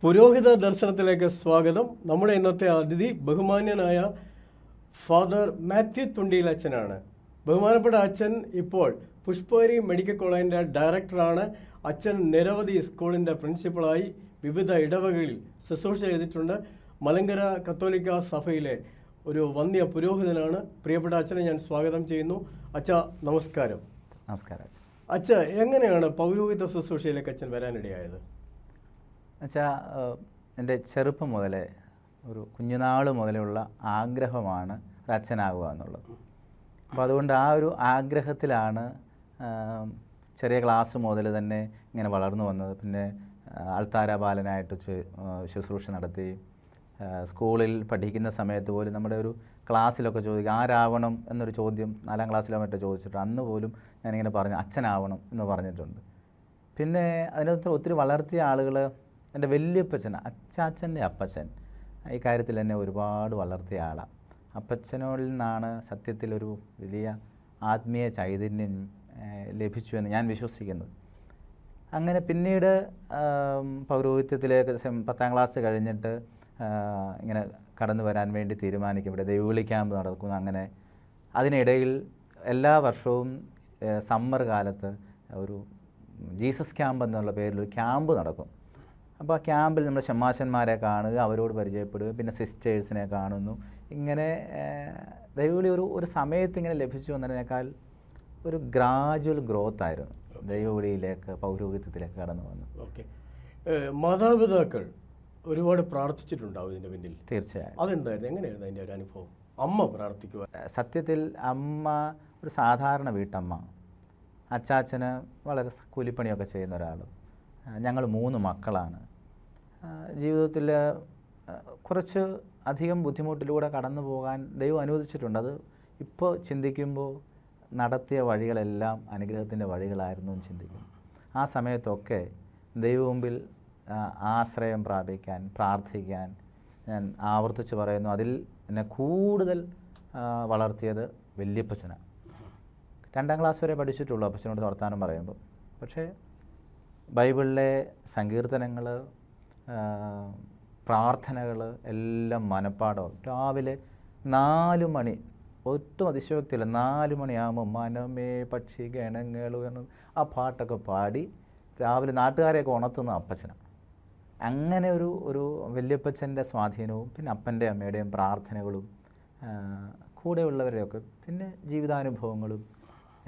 പുരോഹിത ദർശനത്തിലേക്ക് സ്വാഗതം. നമ്മുടെ ഇന്നത്തെ അതിഥി ബഹുമാന്യനായ ഫാദർ മാത്യു തുണ്ടിയിൽ അച്ഛനാണ്. ബഹുമാനപ്പെട്ട അച്ഛൻ ഇപ്പോൾ പുഷ്പഗിരി മെഡിക്കൽ കോളേജിൻ്റെ ഡയറക്ടറാണ്. അച്ഛൻ നിരവധി സ്കൂളിൻ്റെ പ്രിൻസിപ്പളായി വിവിധ ഇടവകകളിൽ ശുശ്രൂഷ ചെയ്തിട്ടുണ്ട്. മലങ്കര കത്തോലിക്ക സഭയിലെ ഒരു വന്യ പുരോഹിതനാണ്. പ്രിയപ്പെട്ട അച്ഛനെ ഞാൻ സ്വാഗതം ചെയ്യുന്നു. അച്ഛ നമസ്കാരം. നമസ്കാരം. അച്ഛ, എങ്ങനെയാണ് പൗരോഹിത ശുശ്രൂഷയിലേക്ക് അച്ഛൻ വരാനിടയായത്? എന്നുവെച്ചാൽ എൻ്റെ ചെറുപ്പം മുതലേ ഒരു കുഞ്ഞുനാൾ മുതലുള്ള ആഗ്രഹമാണ് ഒരു അച്ഛനാകുക എന്നുള്ളത്. അപ്പോൾ അതുകൊണ്ട് ആ ഒരു ആഗ്രഹത്തിലാണ് ചെറിയ ക്ലാസ് മുതൽ തന്നെ ഇങ്ങനെ വളർന്നു വന്നത്. പിന്നെ അൾത്താര ബാലനായിട്ട് ശുശ്രൂഷ നടത്തി. സ്കൂളിൽ പഠിക്കുന്ന സമയത്ത് പോലും നമ്മുടെ ഒരു ക്ലാസ്സിലൊക്കെ ചോദിക്കും ആരാവണം എന്നൊരു ചോദ്യം 4ാം ക്ലാസ്സിലോ മറ്റോ ചോദിച്ചിട്ട് അന്ന് പോലും ഞാനിങ്ങനെ പറഞ്ഞു അച്ഛനാവണം എന്ന് പറഞ്ഞിട്ടുണ്ട്. പിന്നെ അതിനകത്ത് ഒത്തിരി വളർത്തിയ ആളുകൾ എൻ്റെ വല്യപ്പച്ചൻ, അച്ചാച്ചൻ്റെ അപ്പച്ചൻ ഈ കാര്യത്തിൽ എന്നെ ഒരുപാട് വളർത്തിയ ആളാണ്. അപ്പച്ചനോടിൽ നിന്നാണ് സത്യത്തിലൊരു വലിയ ആത്മീയ ചൈതന്യം ലഭിച്ചു എന്ന് ഞാൻ വിശ്വസിക്കുന്നത്. അങ്ങനെ പിന്നീട് പൗരോഹിത്യത്തിലേക്ക് 10ാം ക്ലാസ് കഴിഞ്ഞിട്ട് ഇങ്ങനെ കടന്നു വരാൻ വേണ്ടി തീരുമാനിക്കും. ഇവിടെ ദൈവവിളി ക്യാമ്പ് നടക്കുന്നു. അങ്ങനെ അതിനിടയിൽ എല്ലാ വർഷവും സമ്മർ കാലത്ത് ഒരു ജീസസ് ക്യാമ്പ് എന്നുള്ള പേരിലൊരു ക്യാമ്പ് നടക്കും. അപ്പോൾ ആ ക്യാമ്പിൽ നമ്മൾ ഷമ്മാശന്മാരെ കാണുക, അവരോട് പരിചയപ്പെടുക, പിന്നെ സിസ്റ്റേഴ്സിനെ കാണുന്നു. ഇങ്ങനെ ദൈവവിളി ഒരു സമയത്ത് ഇങ്ങനെ ലഭിച്ചു എന്നതിനേക്കാൾ ഒരു ഗ്രാജുവൽ ഗ്രോത്ത് ആയിരുന്നു ദൈവവിളിയിലേക്ക്, പൗരോഹിത്യത്തിലേക്ക് കടന്നു വന്നു. ഓക്കെ, മാതാപിതാക്കൾ ഒരുപാട് പ്രാർത്ഥിച്ചിട്ടുണ്ടാവും ഇതിൻ്റെ പിന്നിൽ. തീർച്ചയായും. അതെന്തായിരുന്നു, എങ്ങനെയായിരുന്നു അതിൻ്റെ ഒരു അനുഭവം? അമ്മ പ്രാർത്ഥിക്കുക? സത്യത്തിൽ അമ്മ ഒരു സാധാരണ വീട്ടമ്മ. അച്ചാച്ചന് വളരെ കൂലിപ്പണിയൊക്കെ ചെയ്യുന്ന ഒരാൾ. ഞങ്ങൾ 3 മക്കളാണ്. ജീവിതത്തിൽ കുറച്ച് അധികം ബുദ്ധിമുട്ടിലൂടെ കടന്നു പോകാൻ ദൈവം അനുവദിച്ചിട്ടുണ്ട്. അത് ഇപ്പോൾ ചിന്തിക്കുമ്പോൾ നടത്തിയ വഴികളെല്ലാം അനുഗ്രഹത്തിൻ്റെ വഴികളായിരുന്നു എന്ന് ചിന്തിക്കും. ആ സമയത്തൊക്കെ ദൈവമുമ്പിൽ ആശ്രയം പ്രാപിക്കാൻ, പ്രാർത്ഥിക്കാൻ ഞാൻ ആവർത്തിച്ച് പറയുന്നു. അതിൽ എന്നെ കൂടുതൽ വളർത്തിയത് വല്യപ്പച്ചനാണ്. 2ാം ക്ലാസ് വരെ പഠിച്ചിട്ടുള്ളൂ അപ്പച്ചനോട് വർത്താനം പറയുമ്പോൾ. പക്ഷേ ബൈബിളിലെ സങ്കീർത്തനങ്ങൾ, പ്രാർത്ഥനകൾ എല്ലാം മനപ്പാടം. രാവിലെ 4 മണി, ഒട്ടും അതിശയോക്തിയില്ല, 4 മണിയാകുമ്പോൾ മനമേ പക്ഷി ഗണങ്ങൾ ആ പാട്ടൊക്കെ പാടി രാവിലെ നാട്ടുകാരെയൊക്കെ ഉണർത്തുന്ന അപ്പച്ചനാണ്. അങ്ങനെ ഒരു വല്യപ്പച്ചൻ്റെ സ്വാധീനവും പിന്നെ അപ്പൻ്റെ അമ്മയുടെയും പ്രാർത്ഥനകളും കൂടെയുള്ളവരെയൊക്കെ പിന്നെ ജീവിതാനുഭവങ്ങളും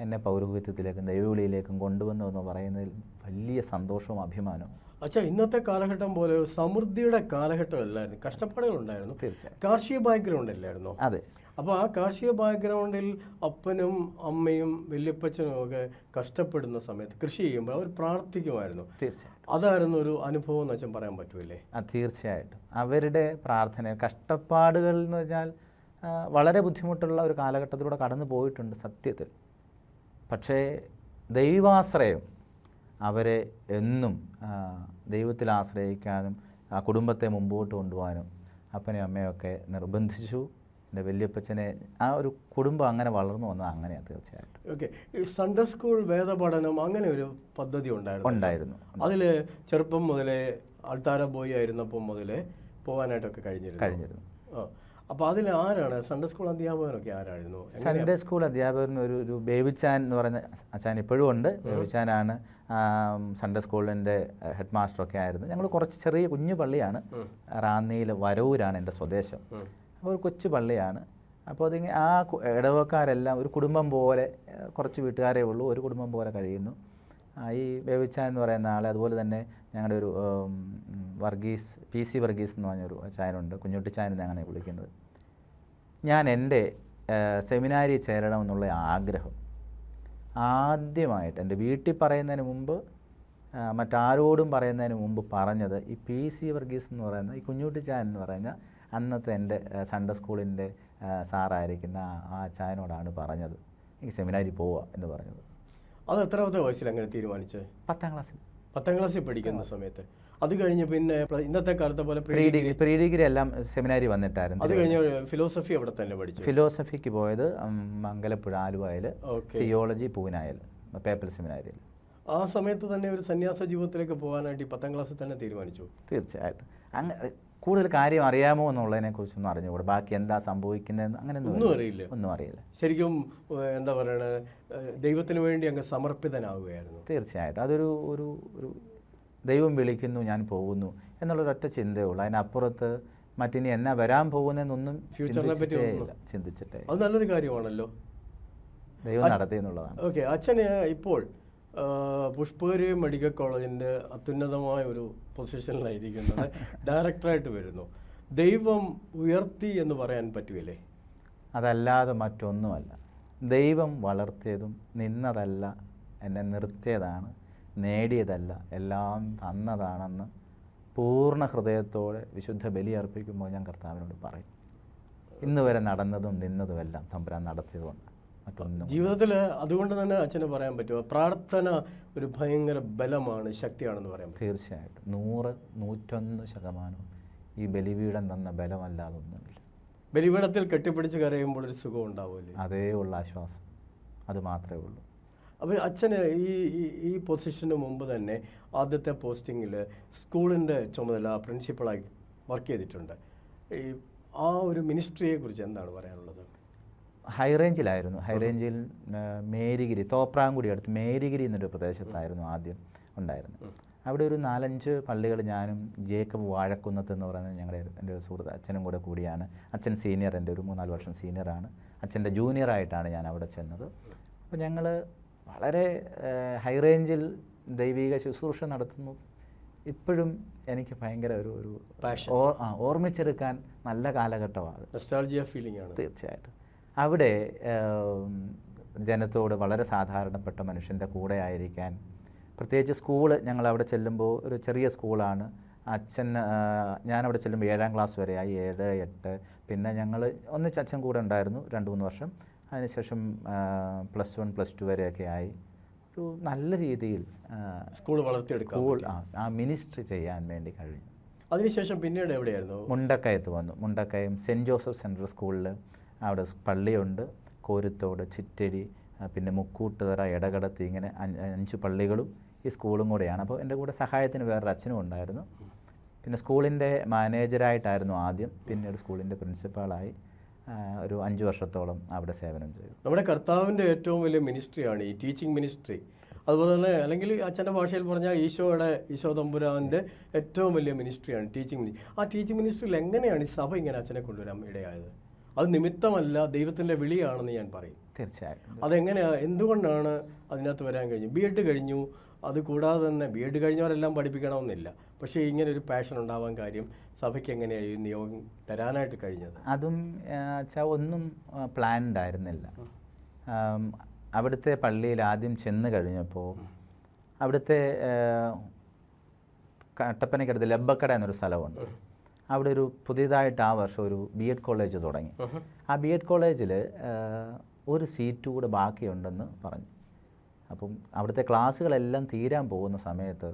എന്നെ പൗരോഹിത്യത്തിലേക്കും ദൈവവിളിയിലേക്കും കൊണ്ടുവന്നു എന്ന് പറയുന്നതിൽ വലിയ സന്തോഷവും അഭിമാനവും. അച്ഛാ, ഇന്നത്തെ കാലഘട്ടം പോലെ ഒരു സമൃദ്ധിയുടെ കാലഘട്ടമല്ലായിരുന്നു, കഷ്ടപ്പാടുകളുണ്ടായിരുന്നു. തീർച്ചയായും. കാർഷിക ബാക്ക്ഗ്രൗണ്ട് അല്ലായിരുന്നു. അതെ. അപ്പോൾ ആ കാർഷിക ബാക്ക്ഗ്രൗണ്ടിൽ അപ്പനും അമ്മയും വല്യപ്പച്ചനും ഒക്കെ കഷ്ടപ്പെടുന്ന സമയത്ത് കൃഷി ചെയ്യുമ്പോൾ അവർ പ്രാർത്ഥിക്കുമായിരുന്നു. തീർച്ചയായും. അതായിരുന്നു ഒരു അനുഭവം എന്ന് അച്ഛൻ പറയാൻ പറ്റുമല്ലേ? തീർച്ചയായിട്ടും. അവരുടെ പ്രാർത്ഥന, കഷ്ടപ്പാടുകൾ എന്ന് പറഞ്ഞാൽ വളരെ ബുദ്ധിമുട്ടുള്ള ഒരു കാലഘട്ടത്തിലൂടെ കടന്നു പോയിട്ടുണ്ട് സത്യത്തിൽ. പക്ഷേ ദൈവാശ്രയം അവരെ എന്നും ദൈവത്തിൽ ആശ്രയിക്കാനും ആ കുടുംബത്തെ മുമ്പോട്ട് കൊണ്ടുപോകാനും അപ്പനെയും അമ്മയൊക്കെ നിർബന്ധിച്ചു. എൻ്റെ വല്യപ്പച്ചനെ ആ ഒരു കുടുംബം അങ്ങനെ വളർന്നു വന്നത് അങ്ങനെയാണ്. തീർച്ചയായിട്ടും. ഓക്കെ, ഈ സൺഡേ സ്കൂൾ വേദപഠനം അങ്ങനെ ഒരു പദ്ധതി ഉണ്ടായിരുന്നു. അതിൽ ചെറുപ്പം മുതലേ അൾത്താര ബോയ് ആയിരുന്നപ്പം മുതലേ പോകാനായിട്ടൊക്കെ കഴിഞ്ഞിരുന്നു. അപ്പോൾ അതിൽ ആരാണ് സൺഡേ സ്കൂൾ അധ്യാപകനൊക്കെ ആരായിരുന്നു? സൺഡേ സ്കൂൾ അധ്യാപകൻ ഒരു ബേബിച്ചാൻ എന്ന് പറയുന്ന അച്ഛൻ ഇപ്പോഴും ഉണ്ട്. ബേബിച്ചാനാണ് സൺഡേ സ്കൂളിൻ്റെ ഹെഡ് മാസ്റ്ററൊക്കെ ആയിരുന്നു. ഞങ്ങൾ കുറച്ച് ചെറിയ കുഞ്ഞു പള്ളിയാണ്. റാന്നിയിൽ വരവൂരാണ് എൻ്റെ സ്വദേശം. അപ്പോൾ ഒരു കൊച്ചു പള്ളിയാണ്. അപ്പോൾ അതിങ്ങനെ ആ ഇടവക്കാരെല്ലാം ഒരു കുടുംബം പോലെ, കുറച്ച് വീട്ടുകാരേ ഉള്ളൂ, ഒരു കുടുംബം പോലെ കഴിയുന്നു. ഈ ബേബിച്ചാൻ എന്ന് പറയുന്ന ആൾ, അതുപോലെ തന്നെ ഞങ്ങളുടെ ഒരു വർഗീസ്, PC വർഗീസ് എന്ന് പറഞ്ഞൊരു ചായനുണ്ട്, കുഞ്ഞുട്ടിച്ചായൻ അങ്ങനെ വിളിക്കുന്നത്. ഞാൻ എൻ്റെ സെമിനാരി ചേരണമെന്നുള്ള ആഗ്രഹം ആദ്യമായിട്ട് എൻ്റെ വീട്ടിൽ പറയുന്നതിന് മുമ്പ്, മറ്റാരോടും പറയുന്നതിന് മുമ്പ് പറഞ്ഞത് ഈ PC വർഗീസ് എന്ന് പറയുന്ന ഈ കുഞ്ഞുട്ടിച്ചായൻ എന്ന് പറയുന്ന അന്നത്തെ എൻ്റെ സൺഡേ സ്കൂളിൻ്റെ സാറായിരിക്കുന്ന ആ ചായനോടാണ് പറഞ്ഞത് എനിക്ക് സെമിനാരി പോവുക എന്ന് പറഞ്ഞത്. അത് എത്രാമത്തെ വയസ്സിൽ അങ്ങനെ തീരുമാനിച്ചത്? 10ാം ക്ലാസ്സിൽ. 10ാം ക്ലാസ്സിൽ പഠിക്കുന്ന സമയത്ത്. അത് കഴിഞ്ഞ് പിന്നെ ഇന്നത്തെ കാലത്തെ പോലെ പ്രീ ഡിഗ്രി എല്ലാം സെമിനാരി വന്നിട്ടായിരുന്നു. അത് കഴിഞ്ഞ് ഫിലോസഫി അവിടെ തന്നെ പഠിച്ചു. ഫിലോസഫിക്ക് പോയത് മംഗലപ്പുഴ ആലുവയിൽ, തിയോളജി പൂനായിൽ, പേപ്പൽ സെമിനാരിയിൽ. ആ സമയത്ത് തന്നെ ഒരു സന്യാസ ജീവിതത്തിലേക്ക് പോകാനായിട്ട് ഈ 10ാം ക്ലാസ്സിൽ തന്നെ തീരുമാനിച്ചു. തീർച്ചയായിട്ടും. കൂടുതൽ കാര്യം അറിയാമോ എന്നുള്ളതിനെ കുറിച്ചൊന്നും അറിഞ്ഞുകൂടാ. ബാക്കി എന്താ സംഭവിക്കുന്നതെന്ന് അങ്ങനെ ഒന്നും അറിയില്ല. ഒന്നും അറിയില്ല. ശരിക്കും എന്താ പറയണത്, ദൈവത്തിന് വേണ്ടി അങ്ങ് സമർപ്പിതനാവുകയായിരുന്നു. തീർച്ചയായിട്ടും. അതൊരു ഒരു ഒരു ദൈവം വിളിക്കുന്നു, ഞാൻ പോകുന്നു എന്നുള്ളൊരൊറ്റ ചിന്തയേ ഉള്ളൂ. അതിനപ്പുറത്ത് മറ്റിനി എന്നാ വരാൻ പോകുന്നതെന്നൊന്നും ഫ്യൂച്ചറിനെ പറ്റി ചിന്തിച്ചിട്ടേ. അത് നല്ലൊരു കാര്യമാണല്ലോ, ദൈവം നടത്തി എന്നുള്ളതാണ്. ഓക്കെ. അച്ഛന് ഇപ്പോൾ പുഷ്പഗിരി മെഡിക്കൽ കോളേജിൻ്റെ അത്യുന്നതമായ ഒരു പൊസിഷനിലായിരിക്കുന്നത് ഡയറക്ടറായിട്ട് വരുന്നു. ദൈവം ഉയർത്തി എന്ന് പറയാൻ പറ്റുകയില്ലേ? അതല്ലാതെ മറ്റൊന്നുമല്ല. ദൈവം വളർത്തിയതും നിന്നതല്ല, എന്നെ നിർത്തിയതാണ്, നേടിയതല്ല, എല്ലാം തന്നതാണെന്ന് പൂർണ്ണ ഹൃദയത്തോടെ വിശുദ്ധ ബലി അർപ്പിക്കുമ്പോൾ ഞാൻ കർത്താവിനോട് പറയും. ഇന്ന് വരെ നടന്നതും നിന്നതുമെല്ലാം തമ്പുരാൻ നടത്തിയതുകൊണ്ട് മറ്റൊന്നും. ജീവിതത്തിൽ അതുകൊണ്ട് തന്നെ അച്ഛന് പറയാൻ പറ്റുമോ, പ്രാർത്ഥന ഒരു ഭയങ്കര ബലമാണ്, ശക്തിയാണെന്ന് പറയാൻ പറ്റും? തീർച്ചയായിട്ടും. 101% ഈ ബലിപീഠം തന്ന ബലമല്ലാതെ ഒന്നുമില്ല. ബലിപീഠത്തിൽ കെട്ടിപ്പിടിച്ച് കരയുമ്പോൾ ഒരു സുഖം ഉണ്ടാവില്ലേ? അതേ ഉള്ള ആശ്വാസം, അത് മാത്രമേ ഉള്ളൂ. അപ്പോൾ അച്ഛന് ഈ പൊസിഷന് മുമ്പ് തന്നെ ആദ്യത്തെ പോസ്റ്റിങ്ങിൽ സ്കൂളിൻ്റെ ചുമതല പ്രിൻസിപ്പളായി വർക്ക് ചെയ്തിട്ടുണ്ട്. ആ ഒരു മിനിസ്ട്രിയെ കുറിച്ച് എന്താണ് പറയാനുള്ളത്? ഹൈറേഞ്ചിലായിരുന്നു. ഹൈറേഞ്ചിൽ മേരിഗിരി, തോപ്രാംകുടി അടുത്ത് മേരിഗിരി എന്നൊരു പ്രദേശത്തായിരുന്നു ആദ്യം ഉണ്ടായിരുന്നത്. അവിടെ ഒരു 4-5 പള്ളികൾ ഞാനും ജേക്കബ് വാഴക്കുന്നത്ത് എന്ന് പറയുന്നത് എൻ്റെ സുഹൃത്ത് അച്ഛനും കൂടിയാണ്. അച്ഛൻ സീനിയർ, എൻ്റെ ഒരു 3-4 വർഷം സീനിയറാണ്. അച്ഛൻ്റെ ജൂനിയറായിട്ടാണ് ഞാൻ അവിടെ ചെന്നത്. അപ്പോൾ ഞങ്ങൾ വളരെ ഹൈറേഞ്ചിൽ ദൈവിക ശുശ്രൂഷ നടത്തുന്നു. ഇപ്പോഴും എനിക്ക് ഭയങ്കര ഒരു ഓർമ്മിച്ചെടുക്കാൻ നല്ല കാലഘട്ടമാണ്. നൊസ്റ്റാൾജിയ ഫീലിംഗ് ആണ്. തീർച്ചയായിട്ടും. അവിടെ ജനത്തോട് വളരെ സാധാരണപ്പെട്ട മനുഷ്യൻ്റെ കൂടെ ആയിരിക്കാൻ, പ്രത്യേകിച്ച് സ്കൂള് ഞങ്ങൾ അവിടെ ചെല്ലുമ്പോൾ ഒരു ചെറിയ സ്കൂളാണ്. ഞാനവിടെ ചെല്ലുമ്പോൾ 7ാം ക്ലാസ് വരെയായി, 7, 8. പിന്നെ ഞങ്ങൾ ഒന്നിച്ച് അച്ഛൻ കൂടെ ഉണ്ടായിരുന്നു 2-3 വർഷം. അതിനുശേഷം +1, +2 വരെയൊക്കെ ആയി. ഒരു നല്ല രീതിയിൽ സ്കൂൾ വളർത്തിയെടുക്കാം, ആ മിനിസ്ട്രി ചെയ്യാൻ വേണ്ടി കഴിഞ്ഞു. അതിനുശേഷം പിന്നീട് എവിടെയായിരുന്നു? മുണ്ടക്കയത്ത് വന്നു. മുണ്ടക്കയം സെൻറ്റ് ജോസഫ് സെൻട്രൽ സ്കൂളിൽ അവിടെ പള്ളിയുണ്ട്. കോരുത്തോട്, ചിറ്റടി, പിന്നെ മുക്കൂട്ടുതറ, എടകടത്ത്, ഇങ്ങനെ 5 പള്ളികളും ഈ സ്കൂളും കൂടെയാണ്. അപ്പോൾ എൻ്റെ കൂടെ സഹായത്തിന് വേറൊരു അച്ഛനും ഉണ്ടായിരുന്നു. പിന്നെ സ്കൂളിൻ്റെ മാനേജരായിട്ടായിരുന്നു ആദ്യം, പിന്നീട് സ്കൂളിൻ്റെ പ്രിൻസിപ്പാളായി ഒരു 5 വർഷത്തോളം അവിടെ സേവനം ചെയ്തു. നമ്മുടെ കർത്താവിൻ്റെ ഏറ്റവും വലിയ മിനിസ്ട്രിയാണ് ഈ ടീച്ചിങ് മിനിസ്ട്രി. അതുപോലെ തന്നെ, അല്ലെങ്കിൽ അച്ഛൻ്റെ ഭാഷയിൽ പറഞ്ഞാൽ ഈശോ തമ്പുരാൻ്റെ ഏറ്റവും വലിയ മിനിസ്ട്രിയാണ് ടീച്ചിങ് മിനിസ്ട്രി. ആ ടീച്ചിങ് മിനിസ്ട്രിയിൽ എങ്ങനെയാണ് ഈ സഭ ഇങ്ങനെ അച്ഛനെ കൊണ്ടുവരാൻ ഇടയായത്? അത് നിമിത്തമല്ല, ദൈവത്തിൻ്റെ വിളിയാണെന്ന് ഞാൻ പറയും. തീർച്ചയായിട്ടും. അതെങ്ങനെയാണ്, എന്തുകൊണ്ടാണ് അതിനകത്ത് വരാൻ കഴിഞ്ഞു? B.Ed കഴിഞ്ഞു, അതുകൂടാതെ തന്നെ B.Ed കഴിഞ്ഞവരെല്ലാം പഠിപ്പിക്കണമെന്നില്ല, പക്ഷേ ഇങ്ങനെ ഒരു പാഷൻ ഉണ്ടാവാൻ കാര്യം സഭയ്ക്ക് എങ്ങനെയാണ് ഈ നിയോഗം തരാനായിട്ട് കഴിഞ്ഞത്? അതും ഒന്നും പ്ലാൻഡ് ആയിരുന്നില്ല. അവിടുത്തെ പള്ളിയിൽ ആദ്യം ചെന്ന് കഴിഞ്ഞപ്പോൾ അവിടുത്തെ കട്ടപ്പനയ്ക്കടുത്ത് ലബ്ബക്കട എന്നൊരു സ്ഥലമുണ്ട്. അവിടെ ഒരു പുതിയതായിട്ട് ആ വർഷം ഒരു B.Ed കോളേജ് തുടങ്ങി. ആ B.Ed കോളേജിൽ ഒരു സീറ്റ് കൂടെ ബാക്കിയുണ്ടെന്ന് പറഞ്ഞു. അപ്പം അവിടുത്തെ ക്ലാസ്സുകളെല്ലാം തീരാൻ പോകുന്ന സമയത്ത്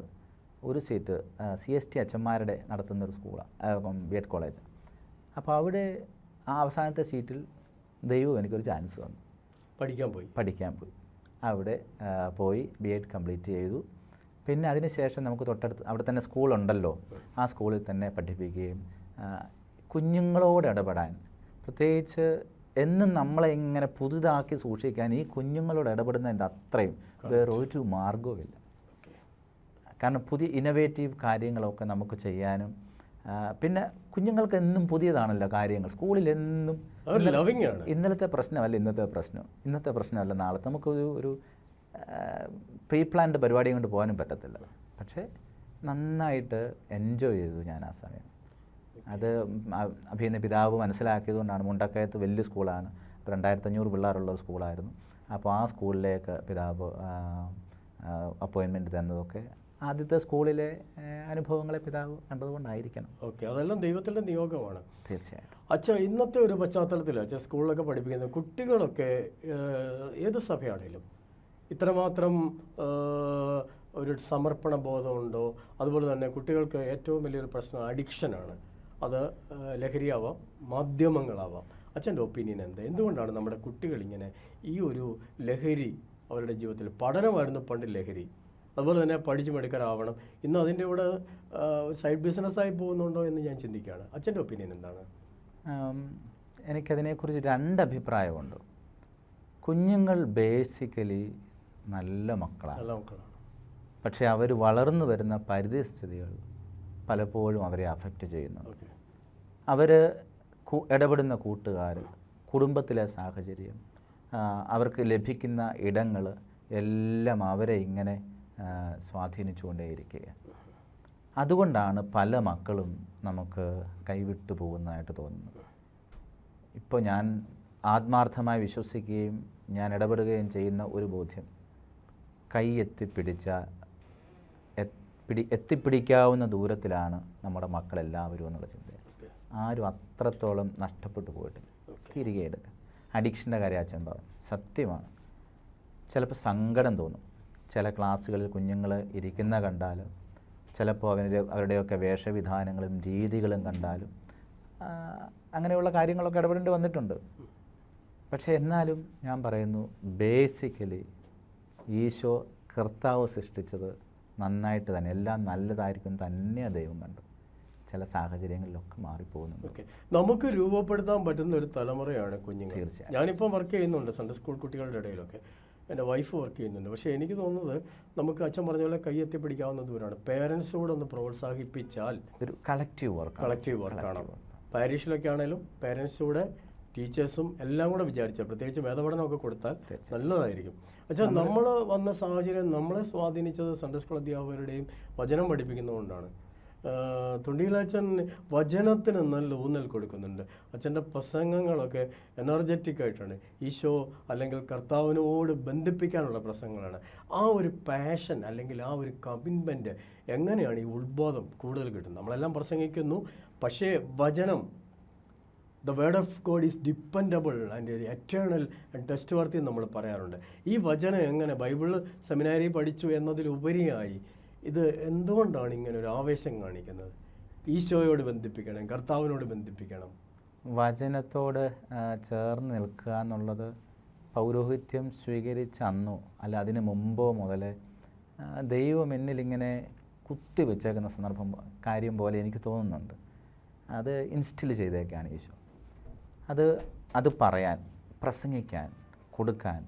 ഒരു സീറ്റ് CST അച്ഛന്മാരുടെ നടത്തുന്നൊരു സ്കൂളാണ് B.Ed കോളേജ്. അപ്പോൾ അവിടെ ആ അവസാനത്തെ സീറ്റിൽ ദൈവം എനിക്കൊരു ചാൻസ് തന്നു. പഠിക്കാൻ പോയി. അവിടെ പോയി B.Ed കംപ്ലീറ്റ് ചെയ്തു. പിന്നെ അതിനുശേഷം നമുക്ക് തൊട്ടടുത്ത് അവിടെ തന്നെ സ്കൂളുണ്ടല്ലോ, ആ സ്കൂളിൽ തന്നെ പഠിപ്പിക്കുകയും കുഞ്ഞുങ്ങളോട് ഇടപെടാൻ, പ്രത്യേകിച്ച് എന്നും നമ്മളെ ഇങ്ങനെ പുതുതാക്കി സൂക്ഷിക്കാൻ ഈ കുഞ്ഞുങ്ങളോട് ഇടപെടുന്നതിൻ്റെ അത്രയും വേറൊരു മാർഗവുമില്ല. കാരണം പുതിയ ഇന്നോവേറ്റീവ് കാര്യങ്ങളൊക്കെ നമുക്ക് ചെയ്യാനും, പിന്നെ കുഞ്ഞുങ്ങൾക്ക് എന്നും പുതിയതാണല്ലോ കാര്യങ്ങൾ. സ്കൂളിലെന്നും ഇന്നലത്തെ പ്രശ്നമല്ല ഇന്നത്തെ പ്രശ്നമല്ല നാളത്തെ. നമുക്കൊരു പ്രീ പ്ലാൻഡ് പരിപാടിയും കൊണ്ട് പോകാനും പറ്റത്തില്ല. പക്ഷേ നന്നായിട്ട് എൻജോയ് ചെയ്തു ഞാൻ ആ സമയം. അത് അഭിനയ പിതാവ് മനസ്സിലാക്കിയതുകൊണ്ടാണ്. മുണ്ടക്കയത്ത് വലിയ സ്കൂളാണ്, 2500 പിള്ളേരുള്ള ഒരു സ്കൂളായിരുന്നു. അപ്പോൾ ആ സ്കൂളിലേക്ക് പിതാവ് അപ്പോയിൻമെൻറ്റ് തന്നതൊക്കെ ആദ്യത്തെ സ്കൂളിലെ അനുഭവങ്ങളെ പിതാവ് കണ്ടതുകൊണ്ടായിരിക്കണം. ഓക്കെ, അതെല്ലാം ദൈവത്തിൻ്റെ നിയോഗമാണ്. തീർച്ചയായിട്ടും. അച്ഛാ, ഇന്നത്തെ ഒരു പശ്ചാത്തലത്തിൽ അച്ഛൻ സ്കൂളിലൊക്കെ പഠിപ്പിക്കുന്ന കുട്ടികളൊക്കെ ഏത് സഭയാണേലും ഇത്രമാത്രം ഒരു സമർപ്പണ ബോധമുണ്ടോ? അതുപോലെ തന്നെ കുട്ടികൾക്ക് ഏറ്റവും വലിയൊരു പ്രശ്നം അഡിക്ഷനാണ്. അത് ലഹരിയാവാം, മാധ്യമങ്ങളാവാം. അച്ഛൻ്റെ ഒപ്പീനിയൻ എന്താ? എന്തുകൊണ്ടാണ് നമ്മുടെ കുട്ടികൾ ഇങ്ങനെ ഈ ഒരു ലഹരി അവരുടെ ജീവിതത്തിൽ? പഠനമായിരുന്നു പണ്ട് ലഹരി, അതുപോലെ തന്നെ പഠിച്ച് മിടുക്കരാവണം. ഇന്ന് അതിൻ്റെ കൂടെ സൈഡ് ബിസിനസ്സായി പോകുന്നുണ്ടോ എന്ന് ഞാൻ ചിന്തിക്കുകയാണ്. അച്ഛൻ്റെ ഒപ്പീനിയൻ എന്താണ്? എനിക്കതിനെക്കുറിച്ച് രണ്ട് അഭിപ്രായമുണ്ട്. കുഞ്ഞുങ്ങൾ ബേസിക്കലി നല്ല മക്കളാണ്, നല്ല മക്കളാണ്. പക്ഷേ അവർ വളർന്നു വരുന്ന പരിതസ്ഥിതികൾ പലപ്പോഴും അവരെ അഫക്റ്റ് ചെയ്യുന്നുണ്ട്. അവർ ഇടപെടുന്ന കൂട്ടുകാർ, കുടുംബത്തിലെ സാഹചര്യം, അവർക്ക് ലഭിക്കുന്ന ഇടങ്ങൾ എല്ലാം അവരെ ഇങ്ങനെ സ്വാധീനിച്ചുകൊണ്ടേയിരിക്കുക. അതുകൊണ്ടാണ് പല മക്കളും നമുക്ക് കൈവിട്ടു പോകുന്നതായിട്ട് തോന്നുന്നത്. ഇപ്പോൾ ഞാൻ ആത്മാർത്ഥമായി വിശ്വസിക്കുകയും ഞാൻ ഇടപെടുകയും ചെയ്യുന്ന ഒരു ബോധ്യം, കൈ എത്തിപ്പിടിക്കാവുന്ന ദൂരത്തിലാണ് നമ്മുടെ മക്കളെല്ലാവരും എന്നുള്ള ചിന്ത. ആരും അത്രത്തോളം നഷ്ടപ്പെട്ടു പോയിട്ടില്ല. തിരികെ എടുക്കുക. അഡിക്ഷൻ്റെ കാര്യം അച്ഛൻ പറഞ്ഞു, സത്യമാണ്. ചിലപ്പോൾ സങ്കടം തോന്നും ചില ക്ലാസ്സുകളിൽ കുഞ്ഞുങ്ങൾ ഇരിക്കുന്ന കണ്ടാലും, ചിലപ്പോൾ അവരുടെയൊക്കെ വേഷവിധാനങ്ങളും രീതികളും കണ്ടാലും അങ്ങനെയുള്ള കാര്യങ്ങളൊക്കെ ഇടപെടേണ്ടി വന്നിട്ടുണ്ട്. പക്ഷേ എന്നാലും ഞാൻ പറയുന്നു, ബേസിക്കലി ഈശോ കർത്താവ് സൃഷ്ടിച്ചത് നന്നായിട്ട് തന്നെ, എല്ലാം നല്ലതായിരിക്കും തന്നെയാണ് ദൈവം കണ്ടു. ചില സാഹചര്യങ്ങളിലൊക്കെ മാറിപ്പോകുന്നുണ്ട്. ഓക്കെ, നമുക്ക് രൂപപ്പെടുത്താൻ പറ്റുന്ന ഒരു തലമുറയാണ് കുഞ്ഞുങ്ങൾ. തീർച്ചയായും. ഞാനിപ്പോൾ വർക്ക് ചെയ്യുന്നുണ്ട് സൺഡേ സ്കൂൾ കുട്ടികളുടെ ഇടയിലൊക്കെ. എൻ്റെ വൈഫ് വർക്ക് ചെയ്യുന്നുണ്ട്. പക്ഷേ എനിക്ക് തോന്നുന്നത് നമുക്ക് അച്ഛൻ പറഞ്ഞ പോലെ കൈയെത്തി പിടിക്കാവുന്ന ദൂരമാണ്. പേരൻസിനോട് ഒന്ന് പ്രോത്സാഹിപ്പിച്ചാൽ ഒരു കളക്റ്റീവ് വർക്കാണ്. പാരീഷിലൊക്കെ ആണെങ്കിലും പേരൻസിലൂടെ ടീച്ചേഴ്സും എല്ലാം കൂടെ വിചാരിച്ചാൽ, പ്രത്യേകിച്ച് വേദപഠനമൊക്കെ കൊടുത്താൽ നല്ലതായിരിക്കും. അച്ഛാ, നമ്മൾ വന്ന സാഹചര്യം നമ്മളെ സ്വാധീനിച്ചത് സൺഡേ സ്കൂൾ അധ്യാപകരുടെയും വചനം പഠിപ്പിക്കുന്നതുകൊണ്ടാണ്. തുണ്ടിയിലച്ഛൻ വചനത്തിന് നല്ല ഊന്നൽ കൊടുക്കുന്നുണ്ട്. അച്ഛൻ്റെ പ്രസംഗങ്ങളൊക്കെ എനർജറ്റിക് ആയിട്ടാണ്. ഈശോ അല്ലെങ്കിൽ കർത്താവിനോട് ബന്ധിപ്പിക്കാനുള്ള പ്രസംഗങ്ങളാണ്. ആ ഒരു പാഷൻ അല്ലെങ്കിൽ ആ ഒരു കമ്മിറ്റ്മെൻറ്റ് എങ്ങനെയാണ് ഈ ഉത്ബോധം കൂടുതൽ കിട്ടുന്നത്? നമ്മളെല്ലാം പ്രസംഗിക്കുന്നു, പക്ഷേ വചനം, the word of God is dependable and eternal and test worthy നമ്മൾ പറയാറുണ്ട്. ഈ വചനം എങ്ങനെ ബൈബിൾ സെമിനാരി പഠിച്ചു എന്നതിലുപരിയായി ഇത് എന്തുകൊണ്ടാണ് ഇങ്ങനെ ഒരു ആവേശം കാണിക്കുന്നത്? ഈശോയോട് ബന്ധിപ്പിക്കണം, കർത്താവിനോട് ബന്ധിപ്പിക്കണം. വചനത്തോട് ചേർന്ന് നിൽക്കുക എന്നുള്ളത് പൗരോഹിത്യം സ്വീകരിച്ച അന്നോ അല്ല അതിന് മുമ്പോ മുതലേ ദൈവം എന്നിലിങ്ങനെ കുത്തി വെച്ചേക്കുന്ന കാര്യം പോലെ എനിക്ക് തോന്നുന്നുണ്ട്. അത് ഇൻസ്റ്റിൽ ചെയ്തേക്കാണ് ഈശോ. അത് പറയാൻ, പ്രസംഗിക്കാൻ, കൊടുക്കാൻ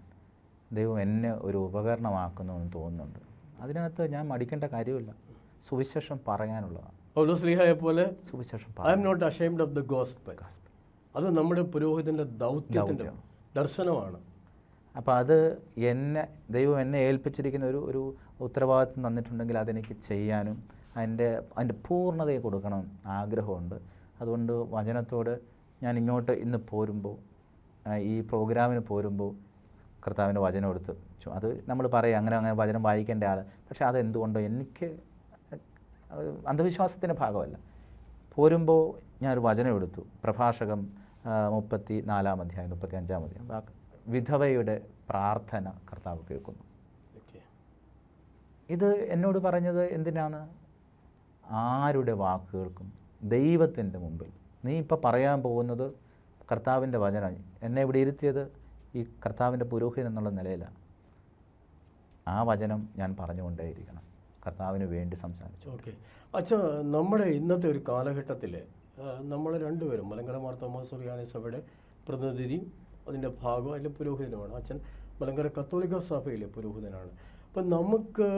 ദൈവം എന്നെ ഒരു ഉപകരണമാക്കുന്നു എന്ന് തോന്നുന്നുണ്ട്. അതിനകത്ത് ഞാൻ മടിക്കേണ്ട കാര്യമില്ല. സുവിശേഷം പറയാനുള്ളതാണ്. പൗലോസ്ലീഹയെ പോലെ സുവിശേഷം I am not ashamed of the gospel. അത് നമ്മുടെ പുരോഹിതൻ്റെ ദൗത്യത്തിൻ്റെ ദർശനമാണ്. അപ്പോൾ അത് ദൈവം എന്നെ ഏൽപ്പിച്ചിരിക്കുന്ന ഒരു ഉത്തരവാദിത്വം തന്നിട്ടുണ്ടെങ്കിൽ അതെനിക്ക് ചെയ്യാനും അതിൻ്റെ പൂർണ്ണതയെ കൊടുക്കണം ആഗ്രഹമുണ്ട്. അതുകൊണ്ട് വചനത്തോട് ഞാൻ ഇങ്ങോട്ട് ഇന്ന് പോരുമ്പോൾ, ഈ പ്രോഗ്രാമിന് പോരുമ്പോൾ കർത്താവിൻ്റെ വചനം എടുത്ത് അത് നമ്മൾ പറയും അങ്ങനെ വചനം വായിക്കേണ്ട ആൾ. പക്ഷേ അതെന്തുകൊണ്ടോ എനിക്ക് അന്ധവിശ്വാസത്തിൻ്റെ ഭാഗമല്ല. പോരുമ്പോൾ ഞാനൊരു വചനം എടുത്തു. പ്രഭാഷകം 34 അധ്യായം 35 അധ്യായം. വിധവയുടെ പ്രാർത്ഥന കർത്താവ് കേൾക്കുന്നു. ഇത് എന്നോട് പറഞ്ഞത് എന്തിനാണ്? ആരുടെ വാക്കുകൾക്കും ദൈവത്തിൻ്റെ മുമ്പിൽ നീ ഇപ്പോൾ പറയാൻ പോകുന്നത് കർത്താവിൻ്റെ വചനം. എന്നെ ഇവിടെ ഇരുത്തിയത് ഈ കർത്താവിൻ്റെ പുരോഹിതൻ എന്നുള്ള നിലയിലാണ്. ആ വചനം ഞാൻ പറഞ്ഞുകൊണ്ടേയിരിക്കണം. കർത്താവിന് വേണ്ടി സംസാരിച്ചു. ഓക്കെ അച്ഛാ, നമ്മുടെ ഇന്നത്തെ ഒരു കാലഘട്ടത്തിൽ നമ്മൾ രണ്ടുപേരും മലങ്കര മാർത്തോമാ സുറിയാനി സഭയുടെ പ്രതിനിധി, അതിൻ്റെ ഭാഗം, അതിൻ്റെ പുരോഹിതനുമാണ്. അച്ഛൻ മലങ്കര കത്തോലിക്ക സഭയിലെ പുരോഹിതനാണ്. അപ്പം നമുക്ക്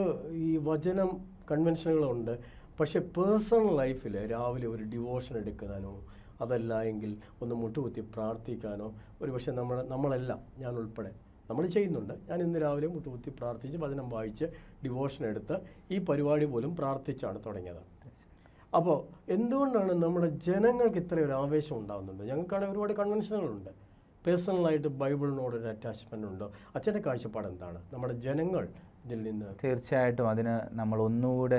ഈ വചനം കൺവെൻഷനുകളുണ്ട്. പക്ഷേ പേഴ്സണൽ ലൈഫിൽ രാവിലെ ഒരു ഡിവോഷൻ എടുക്കാനോ അതല്ല എങ്കിൽ ഒന്ന് മുട്ടുകുത്തി പ്രാർത്ഥിക്കാനോ ഒരു പക്ഷേ നമ്മളെല്ലാം, ഞാൻ ഉൾപ്പെടെ നമ്മൾ ചെയ്യുന്നുണ്ട്. ഞാൻ ഇന്ന് രാവിലെ മുട്ടുകുത്തി പ്രാർത്ഥിച്ച് വചനം വായിച്ച് ഡിവോഷൻ എടുത്ത് ഈ പരിപാടി പോലും പ്രാർത്ഥിച്ചാണ് തുടങ്ങിയത്. അപ്പോൾ എന്തുകൊണ്ടാണ് നമ്മുടെ ജനങ്ങൾക്ക് ഇത്ര ഒരു ആവേശം ഉണ്ടാകുന്നുണ്ട്? ഞങ്ങൾക്കാണെങ്കിൽ ഒരുപാട് കൺവെൻഷനുകളുണ്ട്. പേഴ്സണലായിട്ട് ബൈബിളിനോടൊരു അറ്റാച്ച്മെൻ്റ് ഉണ്ടോ? അച്ഛൻ്റെ കാഴ്ചപ്പാട് എന്താണ്? നമ്മുടെ ജനങ്ങൾ ഇതിൽ നിന്ന് തീർച്ചയായിട്ടും അതിന് നമ്മൾ ഒന്നുകൂടെ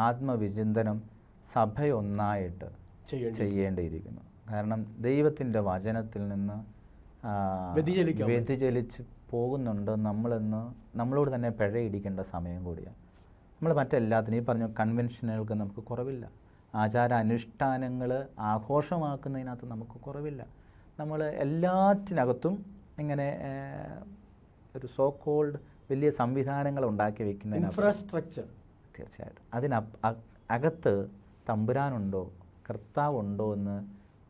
ആത്മവിചിന്തനം സഭയൊന്നായിട്ട് ചെയ്യേണ്ടിയിരിക്കുന്നു. കാരണം ദൈവത്തിൻ്റെ വചനത്തിൽ നിന്ന് വ്യതിചലിച്ച് പോകുന്നുണ്ട് നമ്മളോട് തന്നെ പിഴയിടിക്കേണ്ട സമയം കൂടിയാണ്. നമ്മൾ മറ്റെല്ലാത്തിനും ഈ പറഞ്ഞ കൺവെൻഷനുകൾക്ക് നമുക്ക് കുറവില്ല. ആചാര അനുഷ്ഠാനങ്ങൾ ആഘോഷമാക്കുന്നതിനകത്ത് നമുക്ക് കുറവില്ല. നമ്മൾ എല്ലാറ്റിനകത്തും ഇങ്ങനെ ഒരു സോ കോൾഡ് വലിയ സംവിധാനങ്ങൾ ഉണ്ടാക്കി വെക്കുന്നതിന് ഇൻഫ്രാസ്ട്രക്ചർ തീർച്ചയായിട്ടും അകത്ത് തമ്പുരാനുണ്ടോ, കർത്താവുണ്ടോ എന്ന്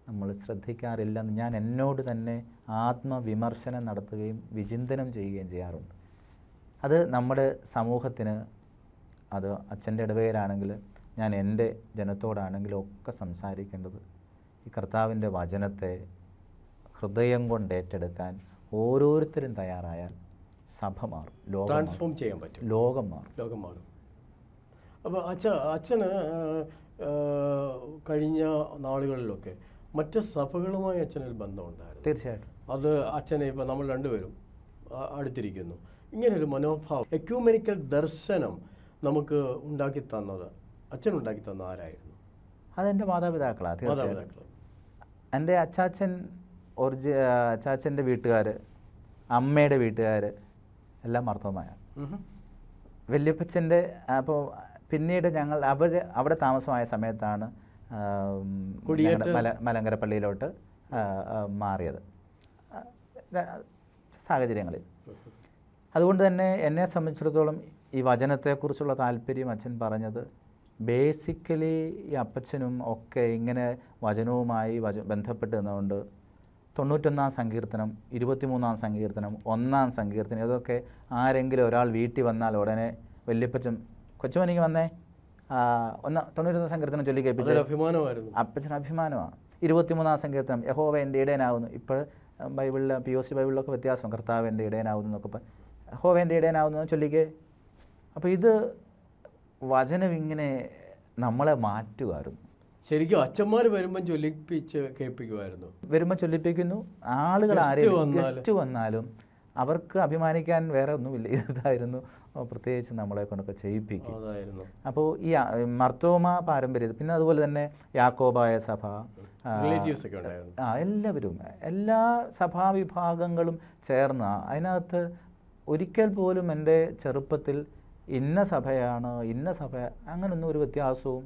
നമ്മൾ ശ്രദ്ധിക്കാറില്ലെന്ന് ഞാൻ എന്നോട് തന്നെ ആത്മവിമർശനം നടത്തുകയും വിചിന്തനം ചെയ്യുകയും ചെയ്യാറുണ്ട്. അത് നമ്മുടെ സമൂഹത്തിന്, അത് അച്ഛൻ്റെ ഇടവകയിലാണെങ്കിൽ ഞാൻ എൻ്റെ ജനത്തോടാണെങ്കിലും ഒക്കെ സംസാരിക്കേണ്ടത് ഈ കർത്താവിൻ്റെ വചനത്തെ ഹൃദയം കൊണ്ട് ഏറ്റെടുക്കാൻ ഓരോരുത്തരും തയ്യാറായാൽ സഭ മാറും, ട്രാൻസ്ഫോം ചെയ്യാൻ പറ്റും, ലോകം മാറും. അപ്പോൾ അച്ഛന് കഴിഞ്ഞ നാളുകളിലൊക്കെ മറ്റ് സഭകളുമായി അച്ഛനൊരു ബന്ധമുണ്ടായിരുന്നു. തീർച്ചയായിട്ടും. അത് അച്ഛനെ ഇപ്പോൾ നമ്മൾ രണ്ടുപേരും അടുത്തിരിക്കുന്നു. ഇങ്ങനൊരു മനോഭാവം, എക്യൂമെനിക്കൽ ദർശനം നമുക്ക് ഉണ്ടാക്കി തന്നത്, അച്ഛൻ ഉണ്ടാക്കി തന്ന ആരായിരുന്നു? അതെൻ്റെ മാതാപിതാക്കളാണ്. തീർച്ചയായിട്ടും. എൻ്റെ അച്ചാച്ചൻ്റെ വീട്ടുകാർ, അമ്മയുടെ വീട്ടുകാർ എല്ലാം മർത്തോമായ. വല്യപ്പച്ചൻ്റെ അപ്പോൾ പിന്നീട് ഞങ്ങൾ അവിടെ താമസമായ സമയത്താണ് മലങ്കര പള്ളിയിലോട്ട് മാറിയത് സാഹചര്യങ്ങളിൽ. അതുകൊണ്ട് തന്നെ എന്നെ സംബന്ധിച്ചിടത്തോളം ഈ വചനത്തെക്കുറിച്ചുള്ള താല്പര്യം അച്ഛൻ പറഞ്ഞത് ബേസിക്കലി ഈ അപ്പച്ചനും ഒക്കെ ഇങ്ങനെ വചനവുമായി ബന്ധപ്പെട്ട് നിന്നുകൊണ്ട് 91-ാം സങ്കീർത്തനം, 23-ാം സങ്കീർത്തനം, 1-ാം സങ്കീർത്തനം, ഇതൊക്കെ ആരെങ്കിലും ഒരാൾ വീട്ടിൽ വന്നാൽ ഉടനെ വല്യപ്പച്ചൻ കൊച്ചുമനിക്ക് വന്നേ 91-ാം സങ്കീർത്തനം ചൊല്ലി കേൾപ്പിച്ചു. അഭിമാനമായിരുന്നു, അപ്പച്ചൻ അഭിമാനമാണ്. 23-ാം സങ്കീർത്തനം യഹോവ എൻ്റെ ഇടയനാവുന്നു. ഇപ്പോൾ ബൈബിളിൽ POC ബൈബിളിലൊക്കെ വ്യത്യാസം, കർത്താവ് എൻ്റെ ഇടയനാവുന്നു എന്നൊക്കെ യഹോവ എൻ്റെ ഇടയനാവുന്നു ചൊല്ലിക്കേ. അപ്പോൾ ഇത് വചനം ഇങ്ങനെ നമ്മളെ മാറ്റുമായിരുന്നു. ശരിക്കും അച്ഛന്മാർ വരുമ്പം ചൊല്ലിപ്പിച്ച് കേൾപ്പിക്കുമായിരുന്നു. വരുമ്പോൾ ചൊല്ലിപ്പിക്കുന്നു. ആളുകൾ ആരെയും ഗസ്റ്റ് വന്നാലും അവർക്ക് അഭിമാനിക്കാൻ വേറെ ഒന്നുമില്ല, ഇതായിരുന്നു പ്രത്യേകിച്ച് നമ്മളെ കൊണ്ടൊക്കെ ചെയ്യിപ്പിക്കും. അപ്പോൾ ഈ മർത്തോമ പാരമ്പര്യം, പിന്നെ അതുപോലെ തന്നെ യാക്കോബായ സഭ, എല്ലാവരും എല്ലാ സഭാവിഭാഗങ്ങളും ചേർന്ന അതിനകത്ത് ഒരിക്കൽ പോലും എൻ്റെ ചെറുപ്പത്തിൽ ഇന്ന സഭയാണ് ഇന്ന സഭ അങ്ങനൊന്നും ഒരു വ്യത്യാസവും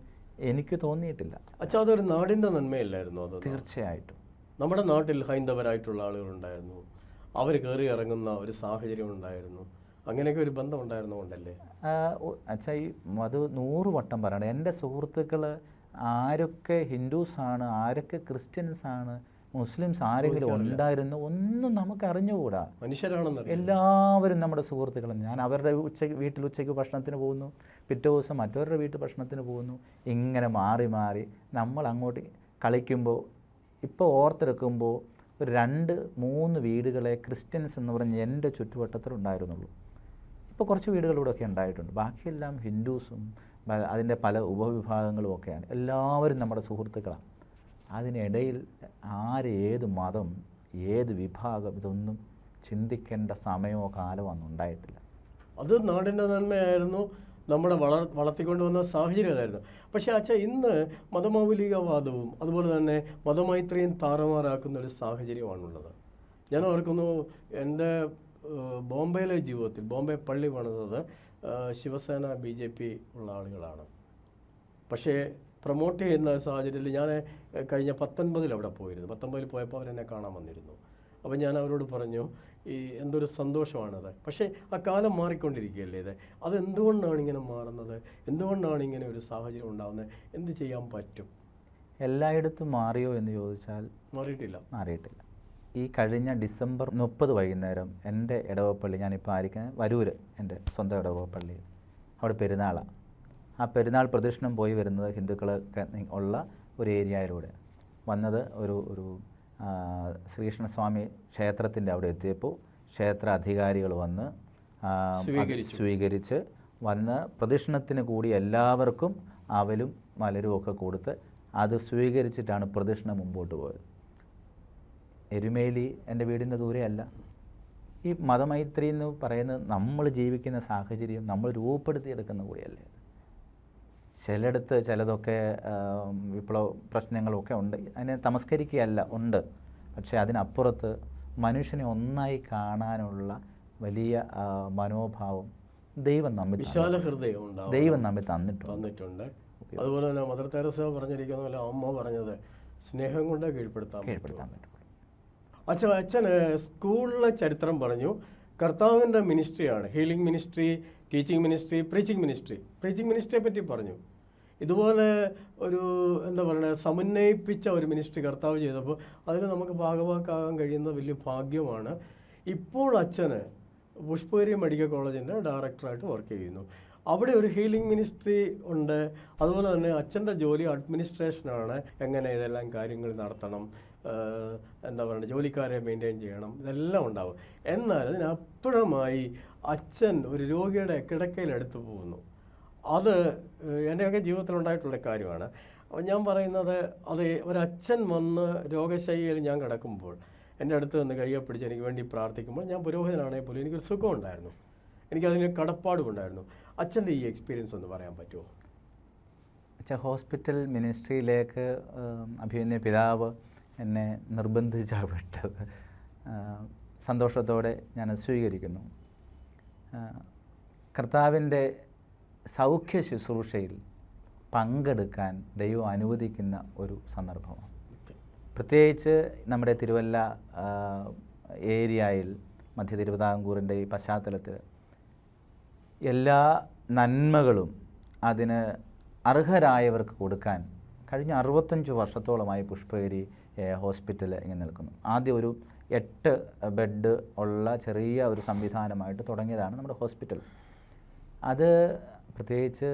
എനിക്ക് തോന്നിയിട്ടില്ല. അച്ഛാ, അതൊരു നാടിൻ്റെ നന്മയില്ലായിരുന്നു അത്? തീർച്ചയായിട്ടും. നമ്മുടെ നാട്ടിൽ ഹൈന്ദവരായിട്ടുള്ള ആളുകളുണ്ടായിരുന്നു, അവർ കയറി ഇറങ്ങുന്ന ഒരു സാഹചര്യം ഉണ്ടായിരുന്നു, അങ്ങനെയൊക്കെ ഒരു ബന്ധം ഉണ്ടായിരുന്നുകൊണ്ടല്ലേ? അച്ഛാ, അത് 100 വട്ടം പറയണം. എൻ്റെ സുഹൃത്തുക്കൾ ആരൊക്കെ ഹിന്ദുസാണ്, ആരൊക്കെ ക്രിസ്ത്യൻസാണ്, മുസ്ലിംസ് ആരെങ്കിലും ഉണ്ടായിരുന്നു ഒന്നും നമുക്ക് അറിഞ്ഞുകൂടാ. മനുഷ്യരാണെന്ന് എല്ലാവരും നമ്മുടെ സുഹൃത്തുക്കളും. ഞാൻ അവരുടെ വീട്ടിൽ ഉച്ചയ്ക്ക് ഭക്ഷണത്തിന് പോകുന്നു, പിറ്റേ ദിവസം മറ്റവരുടെ വീട്ടിൽ ഭക്ഷണത്തിന് പോകുന്നു. ഇങ്ങനെ മാറി മാറി നമ്മൾ അങ്ങോട്ട് കളിക്കുമ്പോൾ ഇപ്പോൾ ഓർത്തെടുക്കുമ്പോൾ ഒരു 2-3 വീടുകളെ ക്രിസ്ത്യൻസ് എന്ന് പറഞ്ഞ് എൻ്റെ ചുറ്റുവട്ടത്തിലുണ്ടായിരുന്നുള്ളൂ. ഇപ്പോൾ കുറച്ച് വീടുകളിലൂടെയൊക്കെ ഉണ്ടായിട്ടുണ്ട്. ബാക്കിയെല്ലാം ഹിന്ദുസും അതിൻ്റെ പല ഉപവിഭാഗങ്ങളും ഒക്കെയാണ്. എല്ലാവരും നമ്മുടെ സുഹൃത്തുക്കളാണ്. അതിനിടയിൽ ഏത് മതം, ഏത് വിഭാഗം, ഇതൊന്നും ചിന്തിക്കേണ്ട സമയമോ കാലമോ ഒന്നും ഉണ്ടായിട്ടില്ല. അത് നാടിൻ്റെ നന്മയായിരുന്നു, നമ്മുടെ വളർത്തിക്കൊണ്ടുവന്ന സാഹചര്യം അതായിരുന്നു. പക്ഷേ അച്ഛാ, ഇന്ന് മതമൗലികവാദവും അതുപോലെ തന്നെ മതമൈത്രിയും താറുമാറാക്കുന്ന ഒരു സാഹചര്യമാണുള്ളത്. ഞാൻ ഓർക്കുന്നു, എൻ്റെ ബോംബെയിലെ ജീവിതത്തിൽ, ബോംബെ പള്ളി പണിതത് ശിവസേന BJP ഉള്ള ആളുകളാണ്. പക്ഷേ പ്രൊമോട്ട് ചെയ്യുന്ന സാഹചര്യത്തിൽ ഞാൻ കഴിഞ്ഞ 19 അവിടെ പോയിരുന്നു. 19 പോയപ്പോൾ അവരെന്നെ കാണാൻ വന്നിരുന്നു. അപ്പം ഞാൻ അവരോട് പറഞ്ഞു, എന്തൊരു സന്തോഷമാണത്. പക്ഷേ ആ കാലം മാറിക്കൊണ്ടിരിക്കുകയല്ലേ ഇത്. അതെന്തുകൊണ്ടാണ് ഇങ്ങനെ മാറുന്നത്? എന്തുകൊണ്ടാണ് ഇങ്ങനെ ഒരു സാഹചര്യം ഉണ്ടാകുന്നത്? എന്ത് ചെയ്യാൻ പറ്റും? എല്ലായിടത്തും മാറിയോ എന്ന് ചോദിച്ചാൽ മാറിയിട്ടില്ല. ഈ കഴിഞ്ഞ ഡിസംബർ 30 വൈകുന്നേരം എൻ്റെ ഇടവപ്പള്ളി, ഞാനിപ്പോൾ ആയിരിക്കുന്ന വരൂർ, എൻ്റെ സ്വന്തം ഇടവപ്പള്ളിയിൽ, അവിടെ പെരുന്നാളാണ്. ആ പെരുന്നാൾ പ്രദക്ഷിണം പോയി വരുന്നത് ഹിന്ദുക്കളൊക്കെ ഉള്ള ഒരു ഏരിയയിലൂടെ വന്നത്. ഒരു ശ്രീകൃഷ്ണസ്വാമി ക്ഷേത്രത്തിൻ്റെ അവിടെ എത്തിയപ്പോൾ ക്ഷേത്ര അധികാരികൾ വന്ന് സ്വീകരിച്ച് വന്ന് പ്രദക്ഷിണത്തിന് കൂടി എല്ലാവർക്കും അവലും മലരും ഒക്കെ കൊടുത്ത് അത് സ്വീകരിച്ചിട്ടാണ് പ്രദക്ഷിണം മുമ്പോട്ട് പോയത്. എരുമേലി എൻ്റെ വീടിൻ്റെ ദൂരെയല്ല. ഈ മതമൈത്രി എന്ന് പറയുന്നത് നമ്മൾ ജീവിക്കുന്ന സാഹചര്യം നമ്മൾ രൂപപ്പെടുത്തിയെടുക്കുന്ന കൂടിയല്ലേ. ചിലയിടത്ത് ചിലതൊക്കെ വിപ്ലവ പ്രശ്നങ്ങളൊക്കെ ഉണ്ട്, അതിനെ തമസ്കരിക്കുകയല്ല, ഉണ്ട്. പക്ഷേ അതിനപ്പുറത്ത് മനുഷ്യനെ ഒന്നായി കാണാനുള്ള വലിയ മനോഭാവം ദൈവം നമ്മിൽ, വിശാല ഹൃദയം ദൈവം നമ്മിൽ തന്നിട്ടുണ്ട്. അതുപോലെ തന്നെ മദർ തെരേസ പറഞ്ഞിരിക്കുന്ന പോലെ, അമ്മ പറഞ്ഞത്, സ്നേഹം കൊണ്ട് കീഴ്പ്പെടുത്താൻ പറ്റും. അച്ഛന് സ്കൂളിലെ ചരിത്രം പറഞ്ഞു. കർത്താവിൻ്റെ മിനിസ്ട്രിയാണ്. Healing ministry, teaching ministry, preaching ministry. Preaching മിനിസ്ട്രിയെ പറ്റി പറഞ്ഞു. ഇതുപോലെ ഒരു എന്താ പറയുക, സമന്വയിപ്പിച്ച ഒരു മിനിസ്ട്രി കർത്താവ് ചെയ്തപ്പോൾ അതിന് നമുക്ക് ഭാഗവാക്കാകാൻ കഴിയുന്ന വലിയ ഭാഗ്യമാണ്. ഇപ്പോൾ അച്ഛന് പുഷ്പഗിരി മെഡിക്കൽ കോളേജിൻ്റെ ഡയറക്ടറായിട്ട് വർക്ക് ചെയ്യുന്നു. അവിടെ ഒരു ഹീലിംഗ് മിനിസ്ട്രി ഉണ്ട്. അതുപോലെ തന്നെ അച്ഛൻ്റെ ജോലി അഡ്മിനിസ്ട്രേഷനാണ്. എങ്ങനെ ഇതെല്ലാം കാര്യങ്ങൾ നടത്തണം, എന്താ പറയുക, ജോലിക്കാരെ മെയിൻറ്റെയിൻ ചെയ്യണം, ഇതെല്ലാം ഉണ്ടാവും. എന്നാൽ അതിനപ്പുറമായി അച്ഛൻ ഒരു രോഗിയുടെ കിടക്കയിലെടുത്ത് പോകുന്നു. അത് എൻ്റെയൊക്കെ ജീവിതത്തിലുണ്ടായിട്ടുള്ള കാര്യമാണ്. അപ്പോൾ ഞാൻ പറയുന്നത്, അത് ഒരച്ഛൻ വന്ന് രോഗശയ്യയിൽ ഞാൻ കിടക്കുമ്പോൾ എൻ്റെ അടുത്ത് നിന്ന് കയ്യെ പിടിച്ച് എനിക്ക് വേണ്ടി പ്രാർത്ഥിക്കുമ്പോൾ, ഞാൻ പുരോഹിതനാണെങ്കിൽ പോലും എനിക്കൊരു സുഖമുണ്ടായിരുന്നു, എനിക്കതിന് കടപ്പാടുമുണ്ടായിരുന്നു. അച്ഛൻ്റെ ഈ എക്സ്പീരിയൻസ് ഒന്ന് പറയാൻ പറ്റുമോ? അച്ഛൻ ഹോസ്പിറ്റൽ മിനിസ്ട്രിയിലേക്ക് അഭിമന്യ പിതാവ് എന്നെ നിർബന്ധിച്ചാണ് വിട്ടത്. സന്തോഷത്തോടെ ഞാനത് സ്വീകരിക്കുന്നു. കർത്താവിൻ്റെ സൗഖ്യ ശുശ്രൂഷയിൽ പങ്കെടുക്കാൻ ദൈവം അനുവദിക്കുന്ന ഒരു സന്ദർഭമാണ്. പ്രത്യേകിച്ച് നമ്മുടെ തിരുവല്ല ഏരിയയിൽ, മധ്യ തിരുവിതാംകൂറിൻ്റെ ഈ പശ്ചാത്തലത്തിൽ എല്ലാ നന്മകളും അതിന് അർഹരായവർക്ക് കൊടുക്കാൻ കഴിഞ്ഞ 65 വർഷത്തോളമായി പുഷ്പഗിരി ഹോസ്പിറ്റൽ ഇങ്ങനെ നിൽക്കുന്നു. ആദ്യം ഒരു 8 ബെഡ് ഉള്ള ചെറിയ ഒരു സംവിധാനമായിട്ട് തുടങ്ങിയതാണ് നമ്മുടെ ഹോസ്പിറ്റൽ. അത് പ്രത്യേകിച്ച്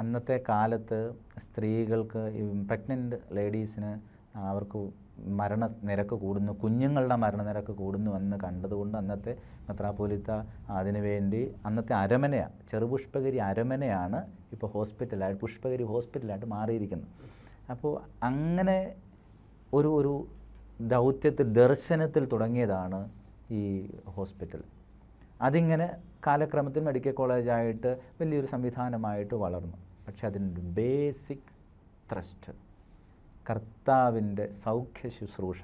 അന്നത്തെ കാലത്ത് സ്ത്രീകൾക്ക്, ഈ പ്രഗ്നൻ്റ് ലേഡീസിന് അവർക്ക് മരണനിരക്ക് കൂടുന്നു, കുഞ്ഞുങ്ങളുടെ മരണനിരക്ക് കൂടുന്നു എന്ന് കണ്ടതുകൊണ്ട് അന്നത്തെ മെത്രാപ്പോലിത്ത അതിനുവേണ്ടി അന്നത്തെ അരമനയാണ്, ചെറുപുഷ്പഗിരി അരമനയാണ് ഇപ്പോൾ ഹോസ്പിറ്റലായിട്ട്, പുഷ്പഗിരി ഹോസ്പിറ്റലായിട്ട് മാറിയിരിക്കുന്നത്. അപ്പോൾ അങ്ങനെ ഒരു ദൗത്യത്തിൽ, ദർശനത്തിൽ തുടങ്ങിയതാണ് ഈ ഹോസ്പിറ്റൽ. അതിങ്ങനെ കാലക്രമത്തിൽ മെഡിക്കൽ കോളേജായിട്ട് വലിയൊരു സംവിധാനമായിട്ട് വളർന്നു. പക്ഷെ അതിൻ്റെ ബേസിക് ത്രസ്റ്റ് കർത്താവിൻ്റെ സൗഖ്യ ശുശ്രൂഷ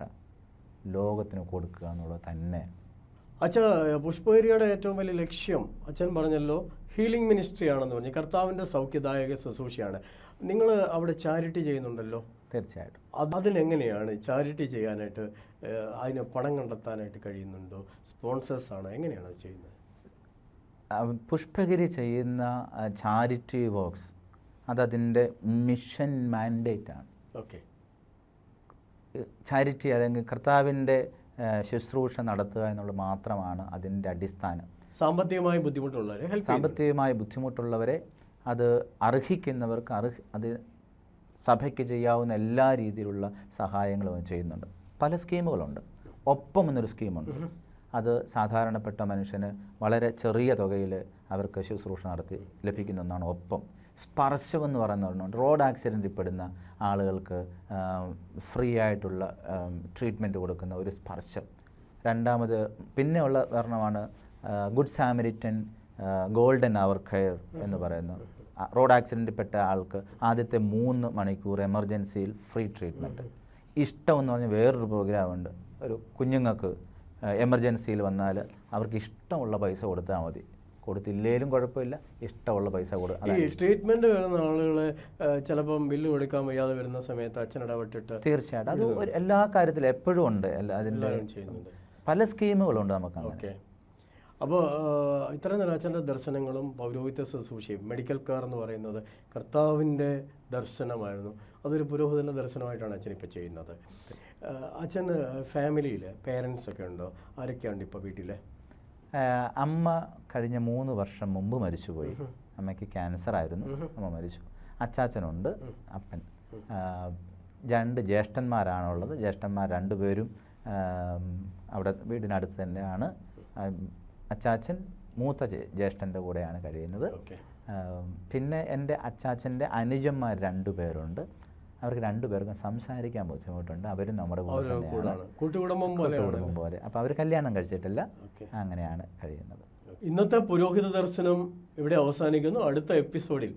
ലോകത്തിന് കൊടുക്കുക എന്നുള്ളത് തന്നെ. അച്ഛൻ പുഷ്പഗിരിയുടെ ഏറ്റവും വലിയ ലക്ഷ്യം അച്ഛൻ പറഞ്ഞല്ലോ ഹീലിംഗ് മിനിസ്ട്രി ആണെന്ന് പറഞ്ഞു, കർത്താവിൻ്റെ സൗഖ്യദായക ശുശ്രൂഷയാണ്. നിങ്ങൾ അവിടെ ചാരിറ്റി ചെയ്യുന്നുണ്ടല്ലോ? തീർച്ചയായിട്ടും. അതിനെങ്ങനെയാണ് ചാരിറ്റി ചെയ്യാനായിട്ട്, അതിന് പണം കണ്ടെത്താനായിട്ട് കഴിയുന്നുണ്ടോ? സ്പോൺസേഴ്സാണോ, എങ്ങനെയാണ് അത് ചെയ്യുന്നത്? പുഷ്പഗിരി ചെയ്യുന്ന ചാരിറ്റി വർക്ക്സ് അതതിൻ്റെ മിഷൻ മാൻഡേറ്റാണ്. ഓക്കെ. ചാരിറ്റി അല്ലെങ്കിൽ കർത്താവിൻ്റെ ശുശ്രൂഷ നടത്തുക എന്നുള്ളത് മാത്രമാണ് അതിൻ്റെ അടിസ്ഥാനം. സാമ്പത്തികമായി ബുദ്ധിമുട്ടുള്ളവരെ അത് അർഹിക്കുന്നവർക്ക് അത് സഭയ്ക്ക് ചെയ്യാവുന്ന എല്ലാ രീതിയിലുള്ള സഹായങ്ങളും ചെയ്യുന്നുണ്ട്. പല സ്കീമുകളുണ്ട്. ഒപ്പം എന്നൊരു സ്കീമുണ്ട്. അത് സാധാരണപ്പെട്ട മനുഷ്യന് വളരെ ചെറിയ തുകയിൽ അവർക്ക് ശുശ്രൂഷ നടത്തി ലഭിക്കുന്ന ഒന്നാണ് ഒപ്പം. സ്പർശം എന്ന് പറയുന്ന ഒന്നുണ്ട്. റോഡ് ആക്സിഡൻറ്റിൽ പെടുന്ന ആളുകൾക്ക് ഫ്രീ ആയിട്ടുള്ള ട്രീറ്റ്മെൻറ്റ് കൊടുക്കുന്ന ഒരു സ്പർശം. രണ്ടാമത് പിന്നെയുള്ള ഒരെണ്ണമാണ് good Samaritan golden hour care എന്ന് പറയുന്നത്. റോഡ് ആക്സിഡൻറ്റിൽ പെട്ട ആൾക്ക് ആദ്യത്തെ 3 മണിക്കൂർ എമർജൻസിയിൽ ഫ്രീ ട്രീറ്റ്മെൻറ്റ്. ഇഷ്ടം എന്ന് പറഞ്ഞാൽ വേറൊരു പ്രോഗ്രാമുണ്ട്. ഒരു കുഞ്ഞുങ്ങൾക്ക് എമർജൻസിയിൽ വന്നാൽ അവർക്ക് ഇഷ്ടമുള്ള പൈസ കൊടുത്താൽ മതി, കൊടുത്തില്ലേലും കുഴപ്പമില്ല, ഇഷ്ടമുള്ള പൈസ കൊടുക്കുക. ഈ ട്രീറ്റ്മെൻറ്റ് വരുന്ന ആളുകൾ ചിലപ്പം ബില്ല് കൊടുക്കാൻ വയ്യാതെ വരുന്ന സമയത്ത് അച്ഛൻ ഇടപെട്ടിട്ട്. തീർച്ചയായിട്ടും അത് എല്ലാ കാര്യത്തിലും എപ്പോഴും ഉണ്ട്. അതിൻ്റെ ചെയ്യുന്നുണ്ട്. പല സ്കീമുകളുണ്ട് നമുക്ക്. ഓക്കെ. അപ്പോൾ ഇത്രയും നേരം അച്ഛൻ്റെ ദർശനങ്ങളും പൗരോഹിത്യ ശുശ്രൂഷയും മെഡിക്കൽ കെയർ എന്ന് പറയുന്നത് കർത്താവിൻ്റെ ദർശനമായിരുന്നു. അതൊരു പുരോഹിതൻ്റെ ദർശനമായിട്ടാണ് അച്ഛൻ ഇപ്പോൾ ചെയ്യുന്നത്. അച്ഛൻ ഫാമിലിയിൽ പേരൻസ് ഒക്കെ ഉണ്ടോ? ആരൊക്കെയുണ്ട് ഇപ്പോൾ വീട്ടിൽ? അമ്മ കഴിഞ്ഞ 3 വർഷം മുമ്പ് മരിച്ചുപോയി. അമ്മയ്ക്ക് ക്യാൻസർ ആയിരുന്നു, അമ്മ മരിച്ചു. അച്ചാച്ചനുണ്ട്, അപ്പൻ. 2 ജ്യേഷ്ഠന്മാരാണുള്ളത്. ജ്യേഷ്ഠന്മാർ 2 പേരും അവിടെ വീടിനടുത്ത് തന്നെയാണ്. അച്ചാച്ചൻ മൂത്ത ജ്യേഷ്ഠൻ്റെ കൂടെയാണ് കഴിയുന്നത്. പിന്നെ എൻ്റെ അച്ചാച്ചൻ്റെ അനുജന്മാർ 2 പേരുണ്ട്. അവർക്ക് 2 പേർക്കും സംസാരിക്കാൻ ബുദ്ധിമുട്ടുണ്ട്. അവരും നമ്മുടെ കൂട്ടുകുടുംബം പോലെ. അപ്പോൾ അവർ കല്യാണം കഴിച്ചിട്ടില്ല, അങ്ങനെയാണ് കഴിയുന്നത്. ഇന്നത്തെ പുരോഹിത ദർശനം ഇവിടെ അവസാനിക്കുന്നു. അടുത്ത എപ്പിസോഡിൽ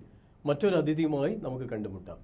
മറ്റൊരു അതിഥിയുമായി നമുക്ക് കണ്ടുമുട്ടാം.